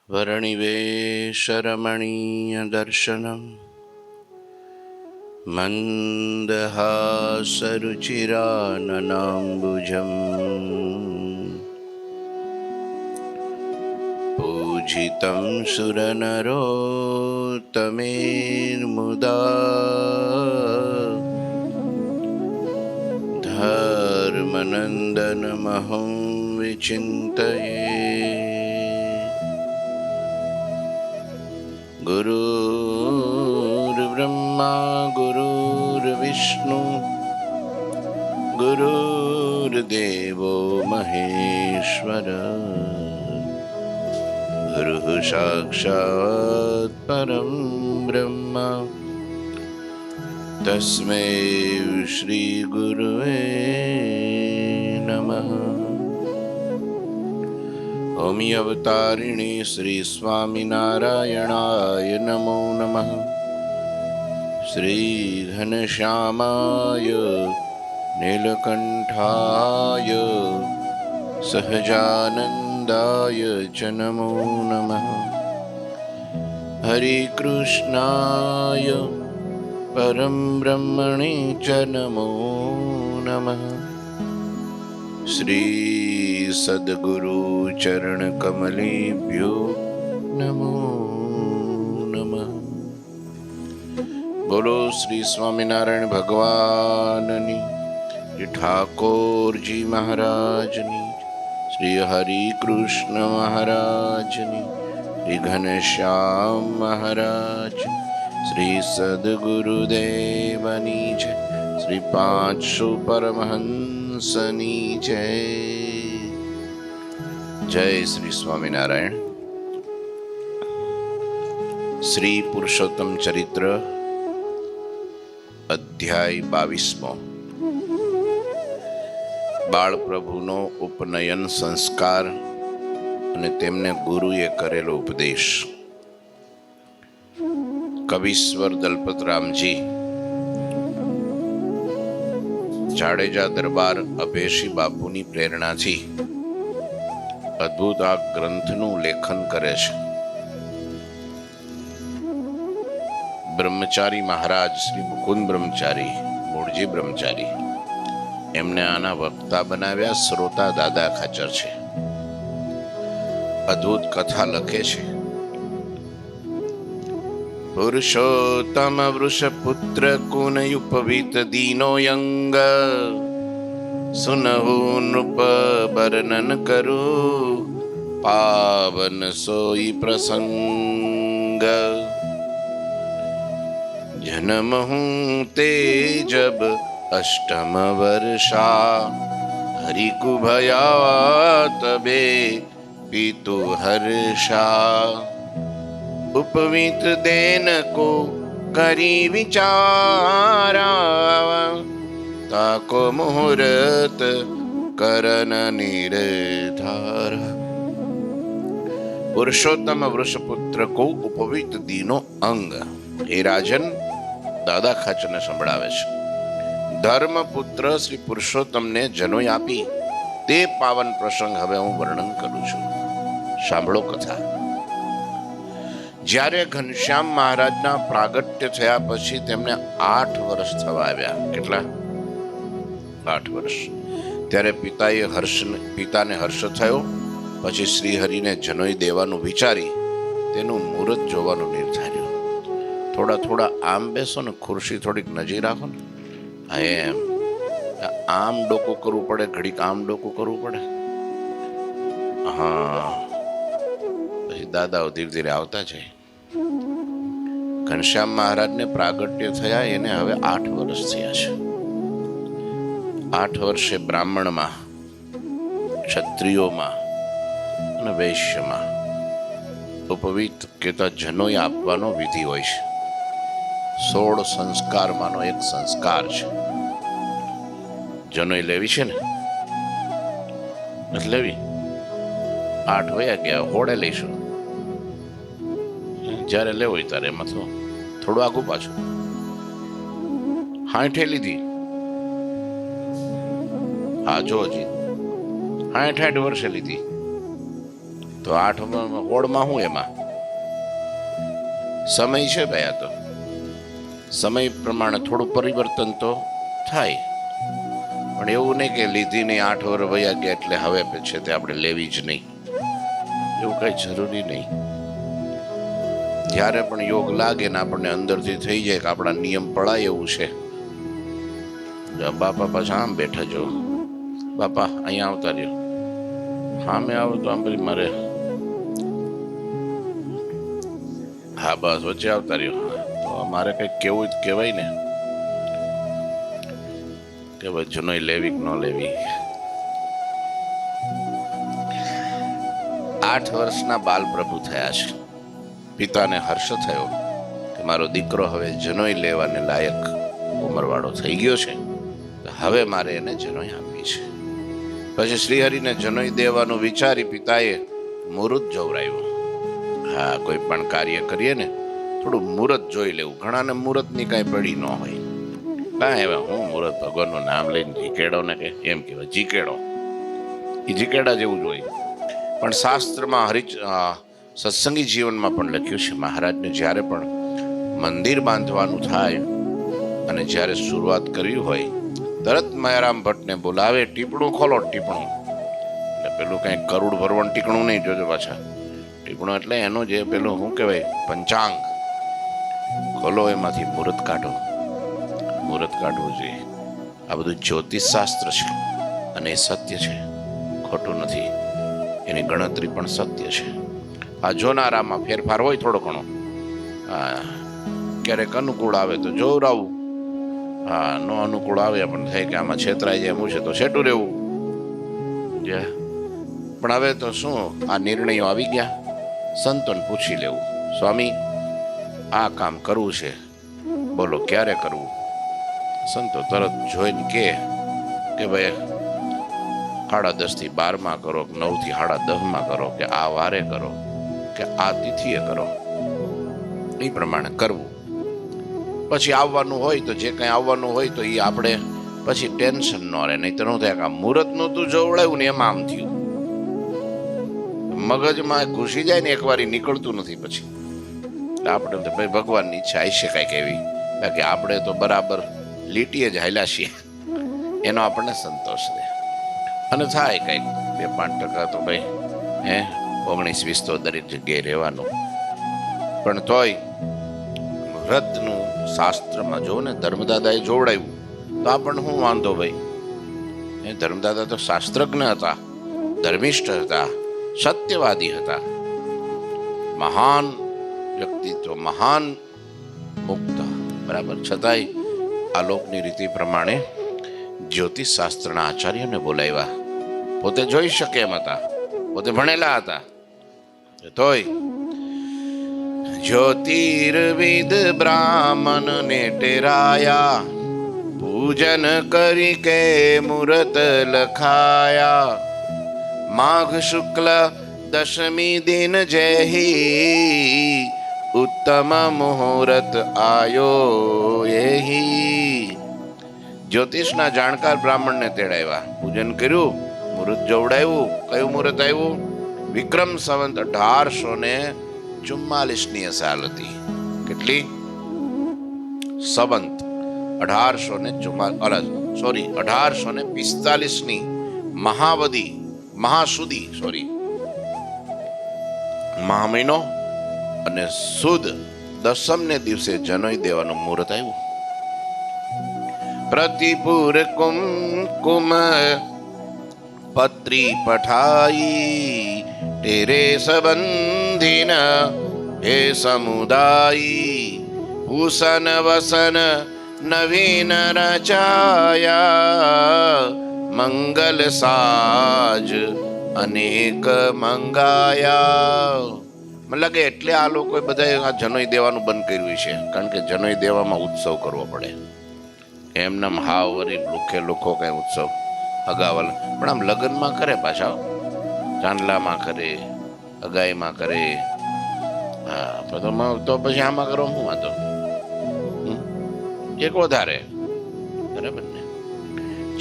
वर्णिवेशरमणीयदर्शनं मन्दहासरुचिराननाम्बुजम् पूजितं सुरनरोत्तमेर्मुदा धर्मनन्दनमहं विचिन्तये। गुरुर्ब्रह्मा गुरुर्विष्णु गुरुर्देवो महेश्वर गुरुः साक्षात् परं ब्रह्म तस्मै श्री गुरुवे नमः। ओम अवतारिणे श्री स्वामिनारायणाय नमो नमः। श्री घनश्यामाय नीलकंठाय सहजानंदाय च नमो नमः। हरे कृष्णाय परम ब्रह्मणे च नमो नमः। श्री सद्गुरु चरण कमलेभ्यो नमो नमः। बोलो श्री स्वामिनारायण भगवाननी, श्री ठाकुर जी महाराजनी, श्री हरि कृष्ण महाराजनी, श्री घनश्याम महाराज, श्री सद्गुरुदेवनी जय, श्री 500 परमहंसनी जय। जय श्री स्वामिनारायण। श्री पुरुषोत्तम चरित्र अध्याय 22मो। बाळ प्रभुनो उपनयन संस्कार અને તેમને ગુરુએ કરેલો ઉપદેશ। કવિશ્વર દલપતરામજી જાડેજા દરબાર અભેશી બાપુની પ્રેરણાથી અદ્ભુત આ ગ્રંથનું લેખન કરે છે। બ્રહ્મચારી મહારાજ શ્રી મુકુંદ બ્રહ્મચારી, મૂળજી બ્રહ્મચારી, એમને આના વક્તા બનાવ્યા। શ્રોતા દાદા ખાચર છે। અદ્ભુત કથા લખે છે। પુરુષોત્તમ વૃષપુત્ર કુનયુપવિત દીનો યંગ, સુનહુ નૃપ વર્ણન કરું પાવન સોઈ પ્રસંગ। जन्म हूँ ते जब अष्टम वर्षा, हरि को भया तबे पीतु हर्षा। उपवीत देन को करी विचारा, ताको मुहूर्त करन निर्धार। पुरुषोत्तम वृषपुत्र को उपवीत दीनो अंग। हे राजन, દાદા ખાચરને સંભળાવે છે। ધર્મપુત્ર શ્રી પુરુષોત્તમને જનોઈ આપી તે પાવન પ્રસંગ હવે હું વર્ણન કરું છું। સાંભળો કથા। જ્યારે ઘનશ્યામ મહારાજના પ્રાગટ્ય થયા પછી તેમને 8 વર્ષ થવા આવ્યા। કેટલા? 8 વર્ષ। ત્યારે પિતાને હર્ષ થયો। પછી શ્રીહરિને જનોઈ દેવાનું વિચારી તેનું મુહૂર્ત જોવાનું નિર્ધાર્યું। થોડા થોડા આમ બેસો ને, ખુરશી થોડીક નજીક રાખો ને। હા, એમ આમ ડોકું કરવું પડે, ઘડીક આમ ડોકું કરવું પડે। હા, પછી દાદાઓ ધીરે ધીરે આવતા જાય। ઘનશ્યામ મહારાજને પ્રાગટ્ય થયા એને હવે 8 વર્ષ થયા છે। 8 વર્ષે બ્રાહ્મણમાં, ક્ષત્રિયોમાં અને વૈશ્યમાં ઉપવિત કહેતા જનોઈ આપવાનો વિધિ હોય છે। 16 સંસ્કારમાંનો એક સંસ્કાર છે। જનોઈ લેવી છે ને, નથી લેવી? 8 વયા ગયા, હોળે લઈશું। જ્યારે લેવો હોય ત્યારે એમાં થોડું આગું પાછું। 60 લીધી, હા જો હજી 60 વર્ષે લીધી તો 8 હોળમાં હું એમાં સમય છે ભાઈ. આ તો સમય પ્રમાણે થોડું પરિવર્તન તો થાય, પણ એવું નહીં કે લીધી નહીં 8 વર્ષ વયા ગયા એટલે હવે છે તે આપણે લેવી જ નહીં, એવું કઈ જરૂરી નહીં. જ્યારે પણ યોગ લાગે ને આપણને અંદરથી થઈ જાય કે આપણા નિયમ પડાય એવું છે. બાપા પાછા આમ બેઠા જો, બાપા અહીંયા આવતા રહ્યો, હા મેં આવું તો આમ પેલી મારે, હા બસ વચ્ચે આવતા રહ્યો. તો મારે કંઈક કેવું જ કહેવાય ને કે ભાઈ જનોઈ લેવી કે ન લેવી. 8 વર્ષના બાલ પ્રભુ થયા છે. પિતાને હર્ષ થયો કે મારો દીકરો હવે જનોઈ લેવાને લાયક ઉંમરવાળો થઈ ગયો છે, તો હવે મારે એને જનોઈ આપવી છે. પછી શ્રીહરિને જનોઈ દેવાનું વિચારી પિતાએ મુહૂર્ત જોવરાયું. હા, કોઈ પણ કાર્ય કરીએ ને થોડું મુહૂર્ત જોઈ લેવું. ઘણાને મુહૂર્તની કાંઈ પડી ન હોય, કાંઈ હવે હું મુહૂર્ત ભગવાનનું નામ લઈને જીકેડો ને કે એમ કહેવાય જીકેડો, એ જીકેડા જેવું જ હોય. પણ શાસ્ત્રમાં સત્સંગી જીવનમાં પણ લખ્યું છે મહારાજને જ્યારે પણ મંદિર બાંધવાનું થાય અને જ્યારે શરૂઆત કરવી હોય તરત માયારામ ભટ્ટને બોલાવે, ટીપણું ખોલો ટીપણું. એટલે પેલું કંઈ કરોડ ભરવણ ટીકણું નહીં જોજો પાછા. ટીપણું એટલે એનું જે પેલું શું કહેવાય પંચાંગ ખોલો, એમાંથી મુહૂર્ત કાઢો. મુહૂર્ત કાઢવું જોઈએ. આ બધું જ્યોતિષ શાસ્ત્ર છે અને એ સત્ય છે, ખોટું નથી. એની ગણતરી પણ સત્ય છે. આ જોનારામાં ફેરફાર હોય થોડો ઘણો, હા ક્યારેક અનુકૂળ આવે તો જોવરાવું, હા નો અનુકૂળ આવે પણ થાય કે આમાં છેતરાઈ જાય એમ છે તો છેટું રહેવું. પણ હવે તો શું આ નિર્ણયો આવી ગયા, સંતોને પૂછી લેવું, સ્વામી આ કામ કરવું છે, બોલો ક્યારે કરવું. સંતો તરત જોઈને કે ભાઈ 10:30 થી 12 કરો, 9 થી 10:30 કરો, કે આ વારે કરો, કે આ તિથિએ કરો, એ પ્રમાણે કરવું. પછી આવવાનું હોય તો જે કંઈ આવવાનું હોય તો એ આપણે પછી ટેન્શન ન રહે. નહીં તો ન થાય કે આ મુહૂર્તનું તું જોવડાયું ને એમાં આમ થયું, મગજમાં ઘૂસી જાય ને એકવાર નીકળતું નથી. પછી આપણે તો ભાઈ ભગવાનની ઈચ્છા હશે કાંઈક એવી, બાકી આપણે તો બરાબર લીટીએ જ હાલ્યા છીએ, એનો આપણને સંતોષ રહે. અને થાય કંઈક 2-5% તો ભાઈ 19-20 તો દરેક જગ્યાએ રહેવાનું. પણ તોય વ્રતનું શાસ્ત્રમાં જો ને ધર્મદાદાએ જોવડાવ્યું તો આપણને શું વાંધો ભાઈ. ધર્મદાદા તો શાસ્ત્રજ્ઞ હતા, ધર્મિષ્ઠ હતા, સત્યવાદી હતા, મહાન વ્યક્તિત્વ, મહાન મુક્ત. બરાબર, છતાંય આ લોકની રીતિ પ્રમાણે જ્યોતિષ શાસ્ત્રના આચાર્યને બોલાવ્યા. પોતે જોઈ શકે એમ હતા, પોતે ભણેલા હતા, તોય જ્યોતિર્વિદ બ્રાહ્મણ ને ટેરાયા, પૂજન કરી કે મુહૂર્ત લખાયા. માઘ શુક્લ દશમી દિન જેહી, ઉત્તમ મુહૂર્ત આયો એહી. જ્યોતિષના જાણકાર બ્રાહ્મણને તેડાવ્યા, પૂજન કર્યું, મુહૂર્ત જોવડાવ્યું. કયું મુહૂર્ત આવ્યું? વિક્રમ સંવત 1844 સાલ હતી. કેટલી? સંવત 1845 મહાસુદી મહા મહિનો અને સુદ દસમને દિવસે જનોઈ દેવાનું મુહૂર્ત આવ્યું. પ્રતિપુર કુમકુમ પત્રી પઠાઈ, તેરે સંબંધીન હે સમુદાયી. ભૂષણ વસન નવીન રચાયા, મંગલ સાજ અનેક મંગાયા. મને લાગે એટલે આ લોકોએ બધા આ જનોઈ દેવાનું બંધ કર્યું છે, કારણ કે જનોઈ દેવામાં ઉત્સવ કરવો પડે. એમના હાવ વરી લુખે લુખો કઈ ઉત્સવ અગાવલ, પણ આમ લગ્નમાં કરે, પાછા ચાંદલામાં કરે, અગાઈમાં કરે. હા તો પછી આમાં કરો શું વાંધો, એક વધારે. બરાબર ને?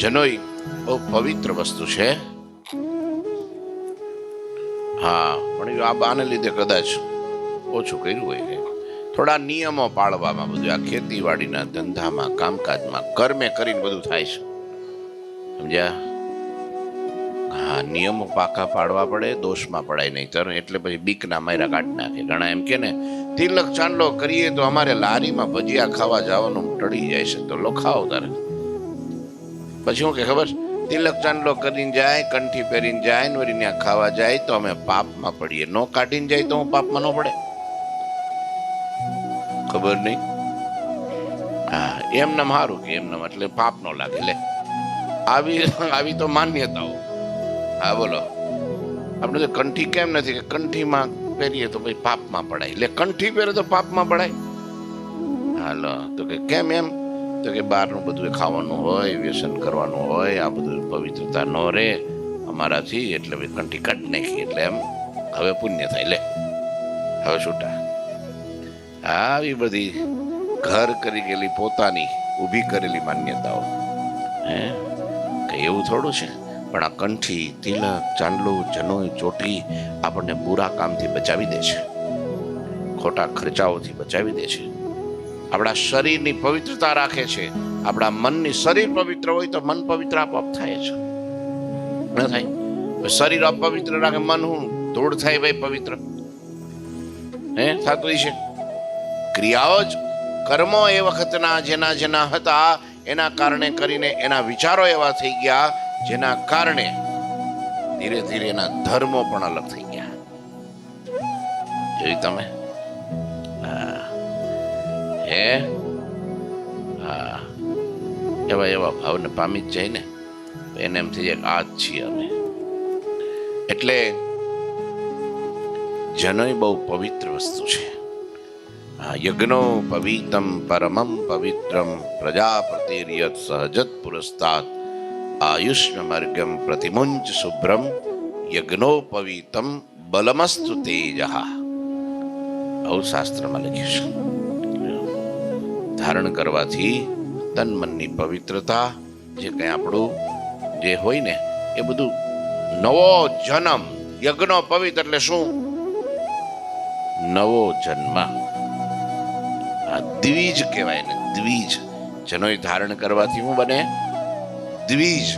જનોઈ બહુ પવિત્ર વસ્તુ છે. હા, પણ આવ્યું. આ બાને લીધે કદાચ ઓછું કર્યું હોય કંઈક. થોડા નિયમો પાળવામાં બધું આ ખેતીવાડીના ધંધામાં કામકાજમાં કર્મે કરીને બધું થાય છે, સમજ્યા? હા, નિયમો પાકા પાડવા પડે, દોષમાં પડાય નહીં તર, એટલે પછી બીકના માયરા કાઢી નાખે. ઘણા એમ કે ને તિલક ચાંદલો કરીએ તો અમારે લારીમાં ભજીયા ખાવા જવાનું ટળી જાય છે, તો લો ખાઓ તારે. પછી શું કે ખબર, તિલક ચાંદલો કરીને જાય, કંઠી પહેરીને જાય ને વળી ત્યાં ખાવા જાય તો અમે પાપમાં પડીએ, નો કાઢીને જાય તો હું પાપમાં ન પડે? ખબર નહીં. હા, એમનામ સારું કે એમનામ એટલે પાપ નો લાગે. લે આવી તો માન્યતાઓ. હા બોલો, આપણે તો કંઠી કેમ નથી કે કંઠીમાં પહેરીએ તો ભાઈ પાપમાં પડાય. લે કંઠી પહેરે તો પાપમાં પડાય? હાલો, તો કે કેમ એમ? તો કે બહારનું બધું ખાવાનું હોય, વ્યસન કરવાનું હોય, આ બધું પવિત્રતા ન રહે અમારાથી, એટલે ભાઈ કંઠી કાઢી નાખી એટલે એમ હવે પુણ્ય થાય. લે હવે છૂટા. આવી બધી ઘર કરી ગયેલી પોતાની ઊભી કરેલી માન્યતાઓ. હે કઈ એવું થોડું છે? પણ આ કંઠી, તિલક, ચાંદલું, જનોઈ, ચોટી આપણને બુરા કામથી બચાવી દે છે, ખોટા ખર્ચાઓથી બચાવી દે છે, આપણા શરીરની પવિત્રતા રાખે છે. આપણા મનની, શરીર પવિત્ર હોય તો મન પવિત્ર આપોઆપ થાય છે, ન થાય? શરીર અપવિત્ર રાખે, મન હું ધૂળ થાય ભાઈ પવિત્ર? હે થતું છે? ક્રિયાઓ જ, કર્મો એ વખતના જેના જેના હતા એના કારણે કરીને એના વિચારો એવા થઈ ગયા જેના કારણે ધીરે ધીરે એના ધર્મો પણ અલગ થઈ ગયા. જોયું તમે? હે હા, એવા એવા ભાવને પામી જ જાય ને એને એમ થઈ જાય આ જ છીએ અમે. એટલે જનોય બહુ પવિત્ર વસ્તુ છે. યજ્ઞો પવિત્રમ પરમમ પવિત્રમ પ્રજાપતિર્યત સહજત પુરસ્તાત આયુષ્મ માર્ગમ પ્રતિમુંચ શુભ્રમ યજ્ઞોપવિતમ બલમસ્તુ તેજઃ. આવું શાસ્ત્રમાં લખ્યું છે. ધારણ કરવાથી તન મનની પવિત્રતા, જે કંઈ આપણું જે હોય ને એ બધું નવો જન્મ. યજ્ઞો પવિત્ર એટલે શું? નવો જન્મ. આ દ્વિજ કહેવાય ને, દ્વિજ. જનોય ધારણ કરવાથી શું બને? દ્વિજ.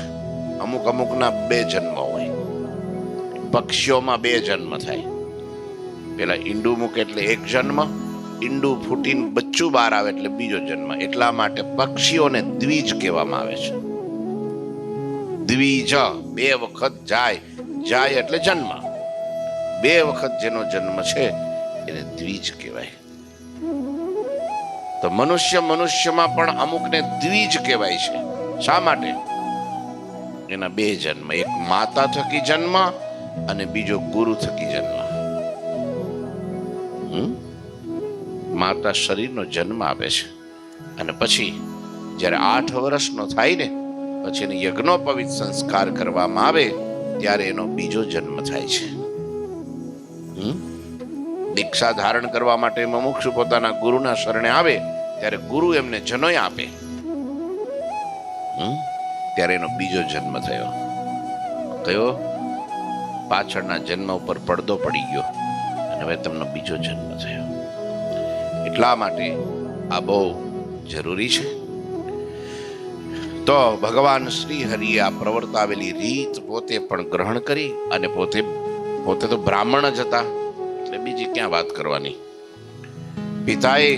અમુક અમુકના 2 જન્મ હોય. પક્ષીઓમાં 2 જન્મ થાય. પેલા ઈંડું મૂકે એટલે 1 જન્મ, ઈંડું ફૂટીને બચ્ચું બહાર આવે એટલે બીજો જન્મ. એટલા માટે પક્ષીઓને દ્વિજ કહેવામાં આવે છે. દ્વિજ 2 વખત જાય. જાય એટલે જન્મ. 2 વખત જેનો જન્મ છે એને દ્વિજ કહેવાય. તો મનુષ્યમાં પણ અમુકને દ્વિજ કહેવાય છે. શા માટે? એના 2 જન્મ. એક માતા થકી જન્મ અને બીજો ગુરુ થકી જન્મ. માતા શરીરનો જન્મ આપે છે અને પછી જ્યારે 8 વર્ષનો થાય ને પછી એને યજ્ઞોપવિત સંસ્કાર કરવામાં આવે ત્યારે એનો બીજો જન્મ થાય છે. દીક્ષા ધારણ કરવા માટે મુમુક્ષુ પોતાના ગુરુના શરણે આવે ત્યારે ગુરુ એમને જનોય આપે, ત્યારે એનો બીજો જન્મ થયો. કયો? પાછળના જન્મ ઉપર પડદો પડી ગયો અને હવે તમને બીજો જન્મ થયો. એટલા માટે આ બહુ જરૂરી છે. તો ભગવાન શ્રી હરિએ આ પ્રવર્તાવેલી રીત પોતે પણ ગ્રહણ કરી અને પોતે તો બ્રાહ્મણ જ હતા એટલે બીજી ક્યાં વાત કરવાની. પિતાએ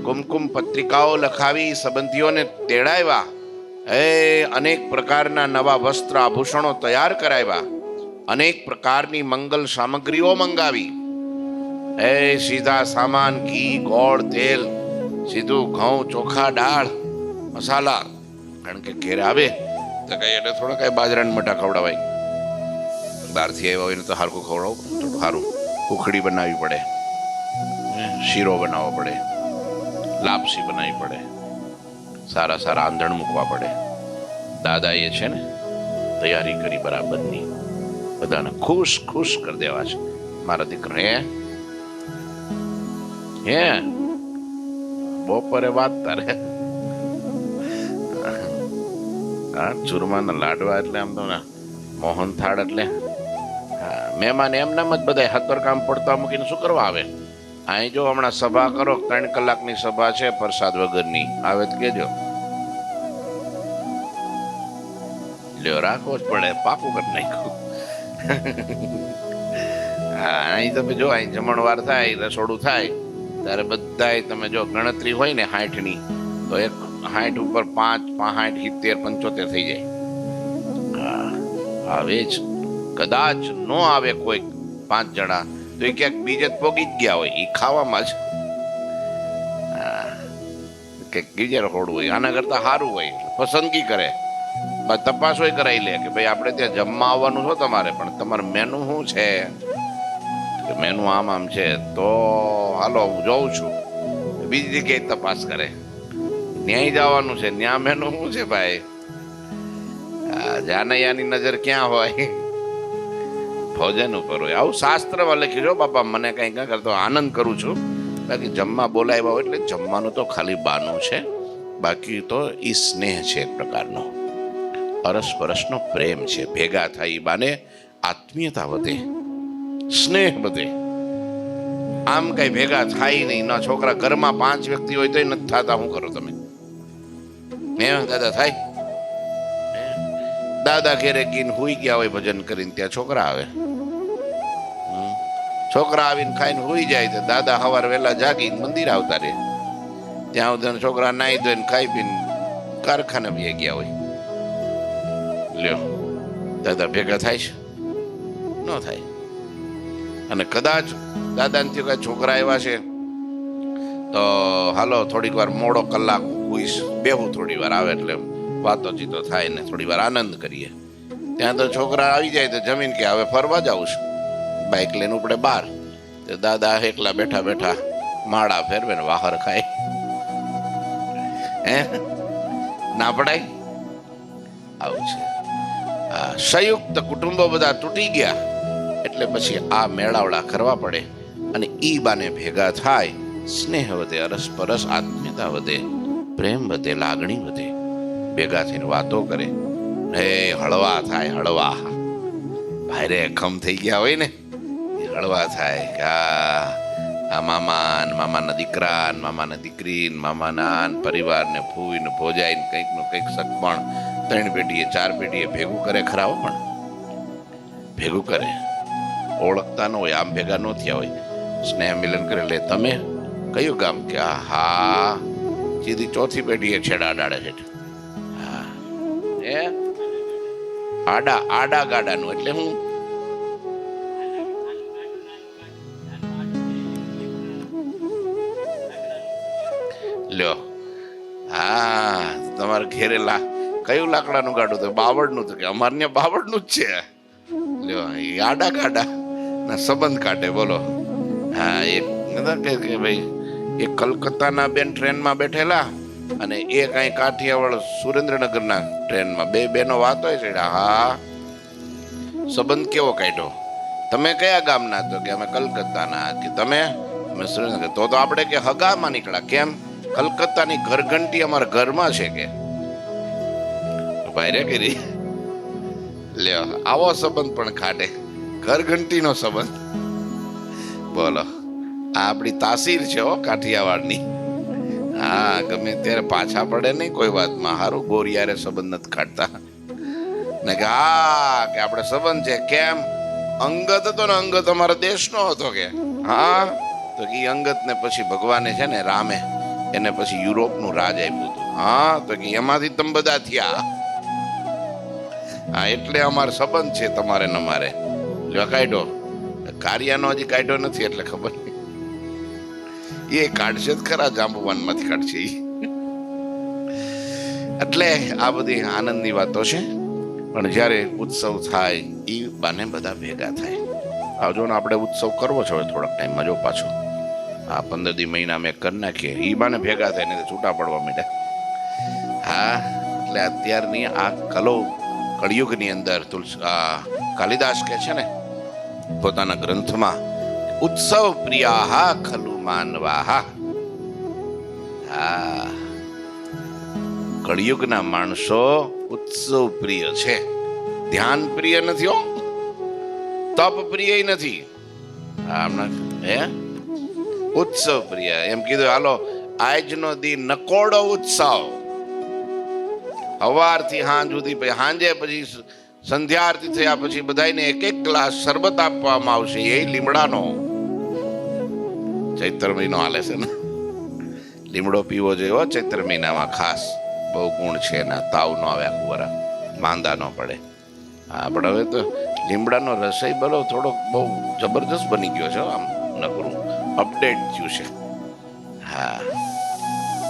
કુમકુમ પત્રિકાઓ લખાવી, સંબંધીઓને તેડાવ્યા, અનેક પ્રકારના નવા વસ્ત્ર આભૂષણો તૈયાર કરાવ્યા, અનેક પ્રકારની મંગલ સામગ્રીઓ મંગાવી. સીધા સામાન, ઘી, ગોળ, તેલ, સીધું ઘઉં, ચોખા, દાળ, મસાલા. કારણ કે ઘેર આવે તો કઈ એટલે થોડા કઈ બાજરાના મટા ખવડાવાય. બહારથી આવ્યા હોય ને તો હારખું ખવડાવું, થોડું સારું. ઉખડી બનાવવી પડે, શીરો બનાવવો પડે, લાપસી બનાવવી પડે, સારા સારા આંધણ મૂકવા પડે. દાદા એ છે ને તૈયારી કરી બરાબરની, બધાને ખુશ ખુશ કરી દેવા છે. મારા દીકરા હે બપોરે વાત તારે ચૂરમાના લાડવા એટલે આમ તો મોહન થાળ એટલે મહેમાન એમનામ જ બધા હાથર કામ પડતા મૂકીને શું કરવા આવે? અહીં જો હમણાં સભા કરો, 3 કલાકની સભા છે પ્રસાદ વગરની, આવે તો કેજો. લ્યો, રાખવો જ પડે, પાકું કરી નાખ્યું. હા, અહીં તમે જો અહીં જમણવાર થાય, રસોડું થાય ત્યારે બધાય તમે જો ગણતરી હોય ને 60ની, તો એક 60 ઉપર 5, 65, 70, 75 થઈ જાય. હા, આવે જ. કદાચ નો આવે કોઈ 5 જણા તો એ ક્યાંક બીજે પોગી જ ગયા હોય, એ ખાવામાં જ. કે બીજે રખોડવું હોય, આના કરતા સારું હોય, પસંદગી કરે, તપાસો કરાવી લે કે ભાઈ આપણે ત્યાં જમવા આવવાનું છો તમારે, પણ તમારું મેનુ શું છે? મેનુ આમ છે, તો હાલો હું જોઉં છું. બીજી જગ્યાએ તપાસ કરે, ન્યાય જવાનું છે, ન્યા મેનુ શું છે ભાઈ? જાનૈયાની નજર ક્યાં હોય? ભોજન ઉપર હોય. આવું શાસ્ત્રમાં લખ્યું છે બાપા. મને કઈ ક્યાં કરતો આનંદ કરું છું. બાકી જમવા બોલાવ્યા હોય એટલે જમવાનું તો ખાલી બાનું છે, બાકી તો એ સ્નેહ છે, એક પ્રકારનો અરસપરસનો પ્રેમ છે. ભેગા થાય એ બાને આત્મીયતા વધે, સ્નેહ વધે. આમ કઈ ભેગા થાય નહીં. ના છોકરા ઘરમાં 5 વ્યક્તિ હોય તો નથી થતા. શું કરો તમે? દાદા થાય? દાદા ઘેરે ગીને હુઈ ગયા હોય ભજન કરીને, ત્યાં છોકરા આવે. છોકરા આવીને ખાઈને હુઈ જાય તો દાદા સવાર વહેલા જાગીને મંદિર આવતા રહે. ત્યાં સુધી છોકરા નાઈ ધોઈને ખાઈ પીને કારખાને બી ગયા હોય. લ્યો, દાદા ભેગા થાય છે? ન થાય. અને કદાચ દાદાને કઈ છોકરા આવ્યા છે તો હાલો થોડીક વાર મોડો કલાક હુઈશ, બેહું થોડી વાર, આવે એટલે વાતો ચીતો થાય ને થોડી વાર આનંદ કરીએ. ત્યાં તો છોકરા આવી જાય તો જમીન કે હવે ફરવા જાઉં છું, બાઇક લઈને ઉપડે બહાર. તો દાદા એકલા બેઠા બેઠા માળા ફેરવે ને વાહર ખાય. હે ના પડાય? આવું છે. સંયુક્ત કુટુંબો બધા તૂટી ગયા એટલે પછી આ મેળાવડા કરવા પડે. અને ઈ બાને ભેગા થાય, સ્નેહ વધે, અરસપરસ આત્મીયતા વધે, પ્રેમ વધે, લાગણી વધે. ભેગા થઈને વાતો કરે, હે હળવા થાય. હળવા ભાઈ રે ખમ થઈ ગયા હોય ને, હળવા થાય કે આ મામાના દીકરા, મામાના દીકરી, મામાના પરિવાર ને ફૂઈ ને ભોજાઈ ને કંઈક નું કંઈક સગપણ 3 પેઢીએ 4 પેઢીએ ભેગું કરે. ખરાઓ પણ ભેગું કરે. ઓળખતા ન હોય, આમ ભેગા ન થયા હોય, સ્નેહ મિલન કરે. લે તમે કયું ગામ? કે હા સીધી 4થી પેઢીએ છેડા ડાળે છે. હા એ આડા ગાડાનું એટલે હું લ્યો. હા, તમારે ઘેરે કયું લાકડાનું ગાડું? તો બાવળનું. તો કે અમારે ત્યાં બાવળનું જ છે. લ્યો, એ આડા ગાડા ના સંબંધ કાઢે. બોલો. હા, એક કે ભાઈ એ કલકત્તાના બેન ટ્રેનમાં બેઠેલા અને એ કઈ કાઠિયાવાડ સુરેન્દ્રનગરના ટ્રેનમાં, બે બેનો વાત હોય છે. હા, સંબંધ કેવો કાઢ્યો? તમે કયા ગામના? તો કે અમે કલકત્તાના. કે તમે? અમે સુરેન્દ્રનગર. તો આપણે કે હગામાં નીકળ્યા. કેમ? કલકત્તાની ઘરઘંટી અમારા ઘરમાં છે કે ભાઈ રે કરી. લ્યો, આવો સંબંધ પણ ખાટે, ઘરઘંટીનો સંબંધ. બોલો, આ આપણી તાસીર છે હો કાઠિયાવાડની. હા, ગમે ત્યારે પાછા પડે નહીં કોઈ વાતમાં. હારું ગોરિયારે સંબંધ નથી કાઢતા ને કે હા કે આપણે સંબંધ છે. કેમ? અંગત હતો ને, અંગત અમારા દેશનો હતો કે. હા, તો કે અંગત ને પછી ભગવાને છે ને રામે એને પછી યુરોપનું રાજ આપ્યું હતું. હા, તો કે એમાંથી તમે બધા થયા. હા, એટલે અમારો સંબંધ છે તમારે ને અમારે. જો કાઢ્યો, કાર્યનો હજી કાઢ્યો નથી એટલે ખબર નહીં. એ કાઢશે જ ખરા, જાંબુવાન માંથી કાઢશે. એટલે આ બધી આનંદની વાતો છે. પણ જ્યારે ઉત્સવ થાય એ બાને બધા ભેગા થાય. આવજો ને, આપણે ઉત્સવ કરવો છે હવે થોડાક ટાઈમમાં. જો પાછો આ 15 મહિના મેં કરી નાખીએ, એ બાને ભેગા થાય ને છૂટા પડવા માંડ્યા. હા, એટલે અત્યારની આ કળિયુગની અંદર કાલિદાસ કહે છે ને પોતાના ગ્રંથમાં, ઉત્સવ પ્રિયા ખલુ માનવા. હા, કળિયુગના માણસો ઉત્સવ પ્રિય છે, ધ્યાન પ્રિય નથી હો. તપ પ્રિય નથી, હે ઉત્સવ પ્રિય. એમ કીધું હાલો આજનો દી નકોડો ઉત્સવ, સવારથી સાંજ સુધી, પછી સાંજે પછી સંધ્યા આરતી થયા પછી બધાને એક એક ગ્લાસ શરબત આપવામાં આવશે, એ લીમડાનો. ચૈત્ર મહિનો હાલે છે ને, લીમડો પીવો જોઈએ ચૈત્ર મહિનામાં, ખાસ બહુ ગુણ છે એના. તાવ ન આવે, આખું વરા માંદા ન પડે. હા પણ હવે તો લીમડાનો રસોઈ બરો થોડોક બહુ જબરજસ્ત બની ગયો છે, આમ નકરું અપડેટ થયું છે. હા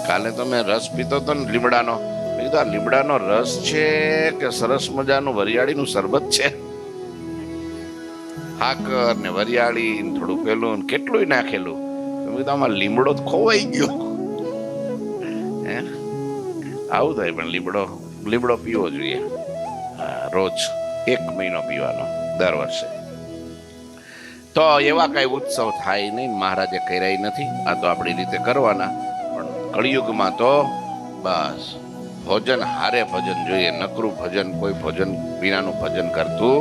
કાલે તો મેં રસ પીતો હતો ને લીમડાનો, મેં કીધું આ લીમડાનો રસ છે કે સરસ મજાનું વરિયાળીનું શરબત છે? હાકર ને વરિયાળી થોડું પેલું કેટલું નાખેલું. મેં કીધું આમાં લીમડો તો ખોવાઈ ગયો. હે આવું થાય. પણ લીમડો પીવો જોઈએ રોજ, 1 મહિનો પીવાનો દર વર્ષે. તો એવા કઈ ઉત્સવ થાય નહીં, મહારાજે કર્યા નથી. આ તો આપણી રીતે કરવાના. પણ કળિયુગમાં તો બસ ભોજન હારે ભજન જોઈએ, નકરું ભજન કોઈ ભોજન વિનાનું ભજન કરતું.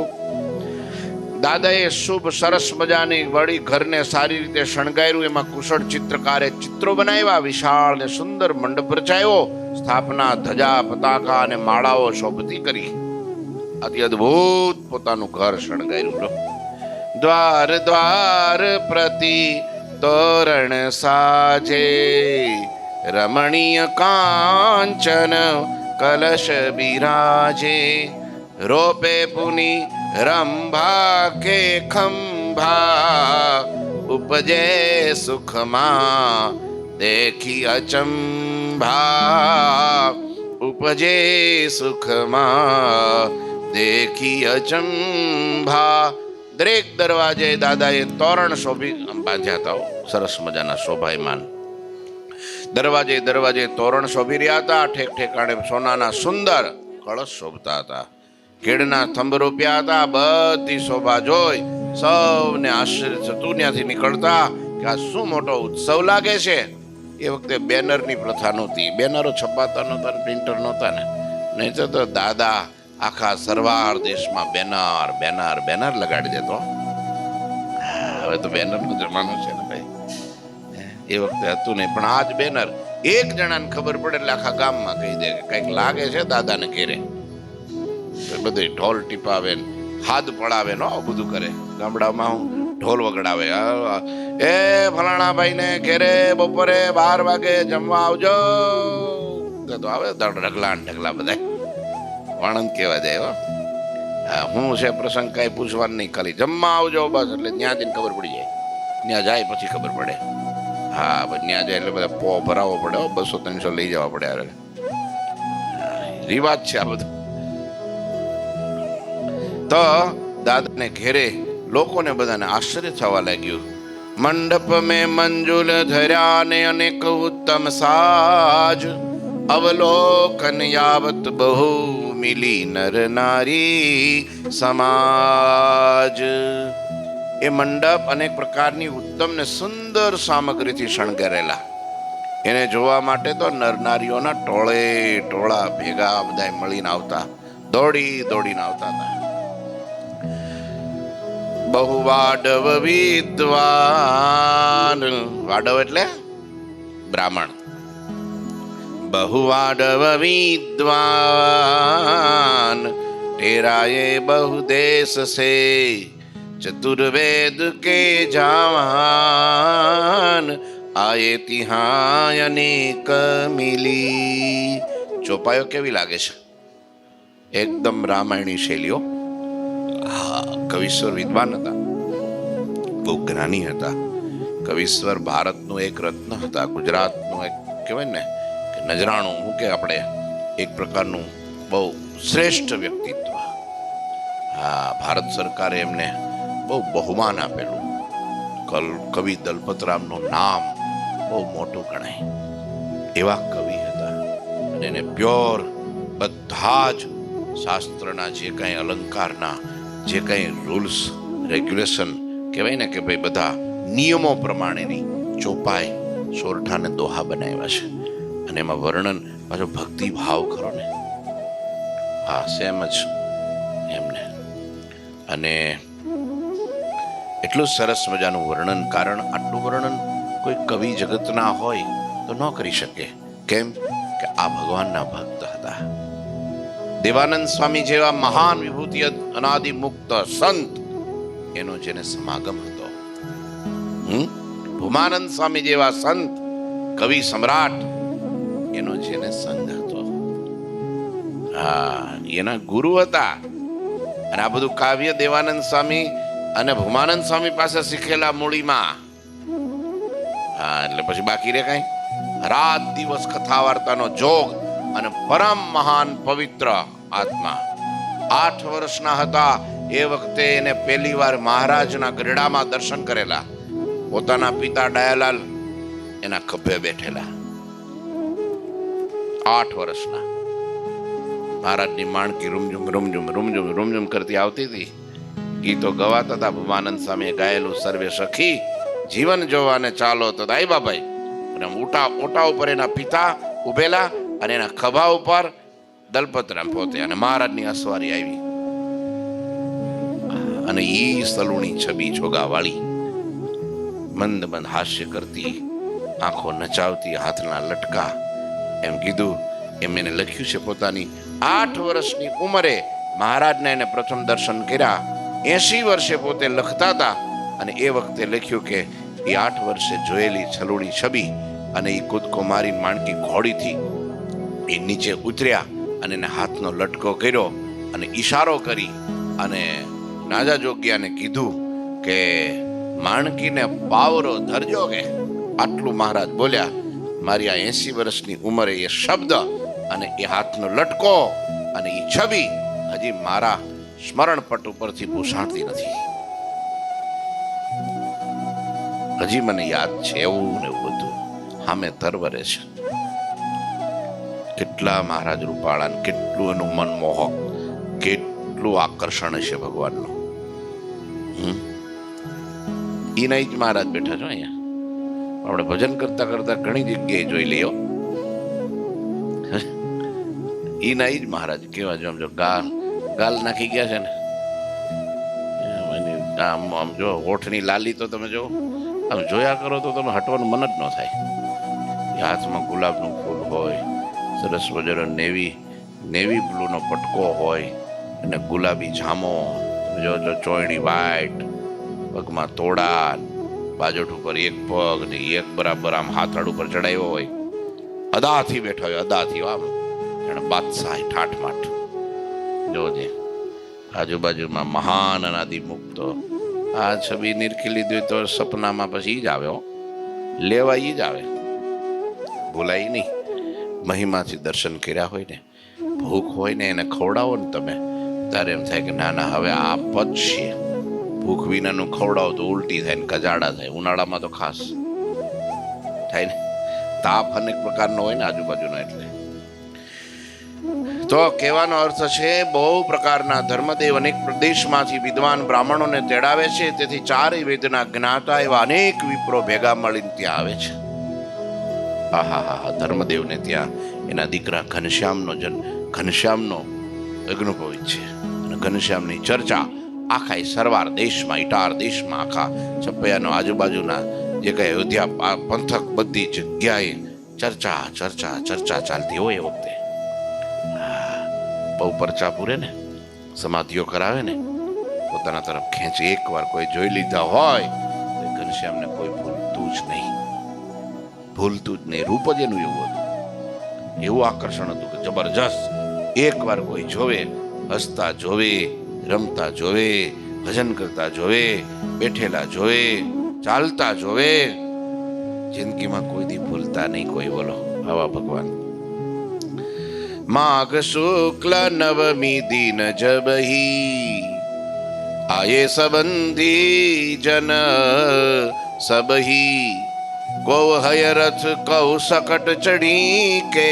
દાદાએ શુભ સરસ મજાની વળી ઘરને સારી રીતે શણગાર્યું. એમાં કુશળ ચિત્રકારે ચિત્રો બનાવ્યા. વિશાળ ને સુંદર મંડપ રચાયો. સ્થાપના, ધજા, પતાકા અને માળાઓ શોભતી કરી. અતિ અદભુત પોતાનું ઘર શણગાર્યું. દ્વાર દ્વાર પ્રતિ તોરણ સાજે, રમણીય કાંચન કલશ બિરાજે, રોપે પુની રંભા કે ખંભા, ઉપજે સુખમાં દેખી અચંભા, ઉપજે સુખમાં દેખી અચંભા. દરેક દરવાજે દાદાએ તોરણ શોભી બાંધ્યા હતા, સરસ મજાના શોભાયમાન. દરવાજે દરવાજે તોરણ શોભી રહ્યા હતા. ઠેક ઠેકાણે સોનાના સુંદર કળશ શોભતા હતા. કેળના થંભ રૂપ્યા હતા. બધી શોભા જોઈ સૌને આશ્ચર્ય થતું. ત્યાંથી નીકળતા કે આ શું મોટો ઉત્સવ લાગે છે. એ વખતે બેનરની પ્રથા નહોતી, બેનરો છપાતા નહોતા, પ્રિન્ટર નહોતા ને. નહીં તો દાદા આખા સરવાર દેશમાં બેનર બેનર બેનર લગાડી દેતો. હવે તો બેનરનો જમાનો છે ને ભાઈ, એ વખતે હતું નહીં. પણ આજ બેનર એક જણાને ખબર પડે એટલે આખા ગામમાં કહી દે કે કંઈક લાગે છે દાદાને ઘેરે. બધું ઢોલ ટીપાવે, હાથ પડાવે, નો બધું કરે. ગામડામાં હું ઢોલ વગડાવે, એ ફલાણા ભાઈ ને ઘેરે બપોરે 12 વાગે જમવા આવજો. તો આવે ઢગલા ઢગલા બધા વાણંદ કેવા જાય. હું છે પ્રસંગ કઈ પૂછવાનું નહીં, ખાલી જમવા આવજો બસ. એટલે ત્યાં જઈને ખબર પડી જાય. ત્યાં જાય પછી ખબર પડે. હા બસ ત્યાં જાય એટલે બધા પો ભરાવવો પડે, 200-300 લઈ જવા પડે. રિવાજ છે આ બધું. તો દાદાને ઘેરે લોકોને બધાને આશ્ચર્ય થવા લાગ્યું. મંડપ મેં મંજુલ ધર્યા ને અનેક ઉત્તમ સાજ, અવલોકન યાવત બહુ મિલી નર નારી સમાજ. એ મંડપ અનેક પ્રકારની ઉત્તમ ને સુંદર સામગ્રીથી શણગારેલા. એને જોવા માટે તો નર નારીઓના ટોળે ટોળા ભેગા બધા મળીને આવતા, દોડી દોડીને આવતા હતા. બહુ વાડવ વિદ્વાન, વાડવ એટલે બ્રાહ્મણ. બહુ વાડવ વિદ્વાન, ટેરાએ બહુ દેશ સે, ચતુર્વેદ કે જાવાન, આયે તિહાં અનેક મિલી. ચોપાઈઓ કેવી લાગે છે? એકદમ રામાયણી શૈલીઓ. કવિશ્વર વિદ્વાન હતા, બહુ જ્ઞાની હતા. કવિશ્વર ભારતનું એક રત્ન હતા, ગુજરાતનું એક કહેવાય ને કે નજરાણું, હું કે આપણે એક પ્રકારનું બહુ શ્રેષ્ઠ વ્યક્તિત્વ. હા, ભારત સરકારે એમને બહુ બહુમાન આપેલું. કવિ દલપતરામનું નામ બહુ મોટું ગણાય એવા કવિ હતા. અને એને પ્યોર બધા જ શાસ્ત્રના જે કંઈ અલંકારના જે કંઈ રૂલ્સ રેગ્યુલેશન કહેવાય ને કે ભાઈ બધા નિયમો પ્રમાણેની ચોપાઈ સોરઠાને દોહા બનાવ્યા છે. અને એમાં વર્ણન પાછો ભક્તિ ભાવ ખરો ને. હા સેમ જ એમને. અને એટલું સરસ મજાનું વર્ણન. કારણ આટલું વર્ણન કોઈ કવિ જગતના હોય તો ન કરી શકે. કેમ કે આ ભગવાનના ભક્ત હતા. દેવાનંદ સ્વામી જેવા મહાન વિભૂતિ અનાદિ મુક્ત સંત એનો જેને સમાગમ હતો. ભૂમાનંદ સ્વામી જેવા સંત કવિ સમ્રાટ એનો જેને સંગ હતો. હા, એના ગુરુ હતા. અને આ બધું કાવ્ય દેવાનંદ સ્વામી અને ભૂમાનંદ સ્વામી પાસે શીખેલા મૂળીમાં. હા, એટલે પછી બાકી રે કઈ? રાત દિવસ કથા વાર્તાનો જોગ અને પરમ મહાન પવિત્ર આત્મા. 8 વર્ષના હતા એ વખતે એને પહેલી વાર મહારાજના ગરડામાં દર્શન કરેલા. પોતાના પિતા દયાલાલ એના ખભે બેઠેલા. 8 વર્ષના. મહારાજની માણકી રૂમઝુમ રૂમઝુમ રૂમઝુમ રૂમઝુમ કરતી આવતી હતી. ગીતો ગવાતા હતા. ભૂમાનંદ સ્વામીએ ગાયેલું સર્વે સખી જીવન જોવાને ચાલો તો દાઈબાભાઈ. અને ઓટા ઉપર એના પિતા ઉભેલા અને એના ખભા ઉપર દલપતરામ પોતે. અને મહારાજની અસવારી આવી અને ઈ સલુણી છબી જોગાવાળી મંદ મંદ હાસ્ય કરતી, આંખો નચાવતી, હાથના લટકા. એમ કીધું એમ એને લખ્યું છે. પોતાની 8 વર્ષની ઉંમરે મહારાજને એને પ્રથમ દર્શન કર્યા. 80 વર્ષે પોતે લખતા હતા અને એ વખતે લખ્યું કે એ 8 વર્ષે જોયેલી છલુણી છબી અને એ કૂદકો મારી માણકી ઘોડીથી એ નીચે ઉતર્યા અને એને હાથનો લટકો કર્યો અને ઈશારો કરી અને નાજા જોગ્યાને કીધું કે માણકીને પાવરો ધરજો. કે આટલું મહારાજ બોલ્યા. મારી આ 80 વર્ષની ઉંમરે એ શબ્દ અને એ હાથનો લટકો અને એ છબી હજી મારા સ્મરણ પટ ઉપરથી ભૂસાણતી નથી. હજી મને યાદ છે એવું ને એવું બધું સામે તરવરે છે. કેટલા મહારાજ રૂપાળા, કેટલું એનું મનમોહક, કેટલું આકર્ષણ છે ભગવાનનું. એના જ મહારાજ બેઠા છો અહીંયા. આપણે ભજન કરતા કરતા ઘણી જગ્યાએ જોઈ લઈએ. એના જ મહારાજ કેવા જો આમ જો ગાલ નાખી ગયા છે ને. આમ જો હોઠની લાલી તો તમે જો આમ જોયા કરો તો તમે હટવાનું મન જ ન થાય. હાથમાં ગુલાબનું ફૂલ હોય, સરસ મજાનો નેવી બ્લુનો પટકો હોય અને ગુલાબી જામો. તમે જો ચોયણી વાઈટ, પગમાં તોડા, બાજોઠ ઉપર એક પગ ને એક બરાબર આમ હાથાડ ઉપર ચડાવ્યો હોય. અદાથી બેઠા હોય, અદાથી આમ જાણે બાદશાહ ઠાઠમાઠ. જોજે આજુબાજુમાં મહાન અનાદિ મુક્તો. આ છબી નિરખી લીધી તો સપનામાં પછી ઈ જ આવે, લેવા ઈ જ આવે, ભૂલાય નહીં. મહિમાથી દર્શન કર્યા હોય ને, ભૂખ હોય ને એને ખવડાવો ને તમે, ત્યારે એમ થાય કે ના ના હવે આ પચશે. ભૂખ વિનાનું ખવડાવો તો ઉલટી થાય ને કજાડા થાય. ઉનાળામાં તો ખાસ થાય ને. તાપ અનેક પ્રકારનો હોય ને આજુબાજુનો. એટલે તો કહેવાનો અર્થ છે બહુ પ્રકારના ધર્મદેવ અનેક પ્રદેશમાંથી વિદ્વાન બ્રાહ્મણોને તેડાવે છે. તેથી 4 વેદના જ્ઞાતા એવા અનેક વિપ્રો ભેગા મળીને ત્યાં આવે છે. ધર્મદેવને ત્યાં એના દીકરા ઘનશ્યામનો અગ્નિપવિત છે. અને ઘનશ્યામની ચર્ચા આખા સરવાર દેશમાં, ઇટાર દેશમાં, આખા છપૈયાનો આજુબાજુના જે કઈ અયોધ્યા પંથક બધી જગ્યાએ ચર્ચા ચાલતી હોય. એ વખતે બહુ પરચા પૂરે ને, સમાધિઓ કરાવે ને, પોતાના તરફ ખેંચે. એકવાર કોઈ જોઈ લીધા હોય તો ઘનશ્યામને કોઈ ભૂલતું જ નહીં. રૂપ જ એનું એવું હતું, એવું આકર્ષણ હતું કે જબરજસ્ત. એકવાર કોઈ જોવે, હસતા જોવે, રમતા જોવે, ભજન કરતા જોવે, બેઠેલા જોવે, ચાલતા જોવે, જિંદગીમાં કોઈ દી ભૂલતા નહીં કોઈ. બોલો આવા ભગવાન. માઘ શુક્લ નવમી દિન જબહી આયે સંબંધી જન સબહી ગૌ હય રથ કૌ સકટ ચડી કે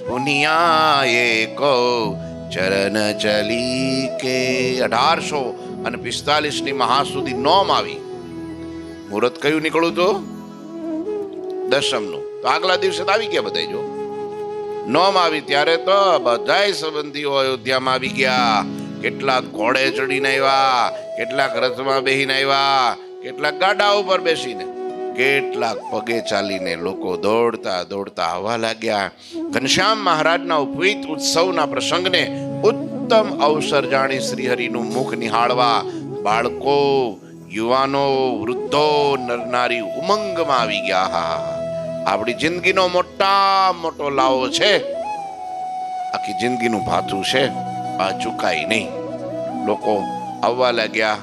પુનિયાએ કૌ ચરણ ચલી કે. 1845 મહાસુદી નોમ આવી. મુહૂર્ત કયું નીકળ્યું તો 10મનું. તો આગલા દિવસે તો આવી ગયા બધા. જો નોમ આવી ત્યારે તો બધાય સંબંધીઓ અયોધ્યામાં આવી ગયા. કેટલાક ઘોડે ચડીને આવ્યા, કેટલાક રથમાં બેહીને આવ્યા, કેટલાક ગાડા ઉપર બેસીને, કેટલાક પગે ચાલીને. લોકો દોડતા દોડતા આવવા લાગ્યા. ઘનશ્યામ મહારાજના ઉપવીત ઉત્સવના પ્રસંગને ઉત્તમ અવસર જાણી શ્રીહરિનું મુખ નિહાળવા બાળકો, યુવાનો, વૃદ્ધો, નરનારી ઉમંગમાં આવી ગયા. આપણી જિંદગીનો મોટો લાવો છે. આખી જિંદગીનું ભાથું છે, આ ચુકાય નહીં. લોકો આવવા લાગ્યા.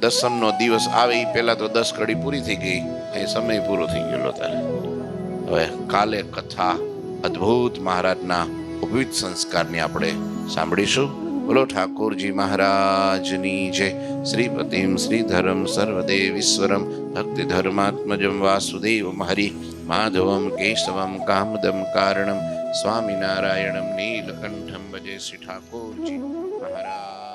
દસમનો દિવસ આવે એ પહેલા તો 10 ઘડી પૂરી થઈ ગઈ, એ સમય પૂરો થઈ ગયેલો. ત્યારે હવે કાલે કથા અદ્ભુત મહારાજના ઉપવિત સંસ્કારની આપણે સાંભળીશું. બોલો ઠાકોરજી મહારાજની જય. શ્રીપતિમ શ્રીધરમ સર્વદેવીશ્વરમ ભક્તિ ધર્માત્મજમ વાસુદેવમ હરિ માધવમ કેશવમ કામદમ કારણમ સ્વામિનારાયણમ નીલકંઠમ ભજે શ્રી ઠાકોરજી મહારાજ.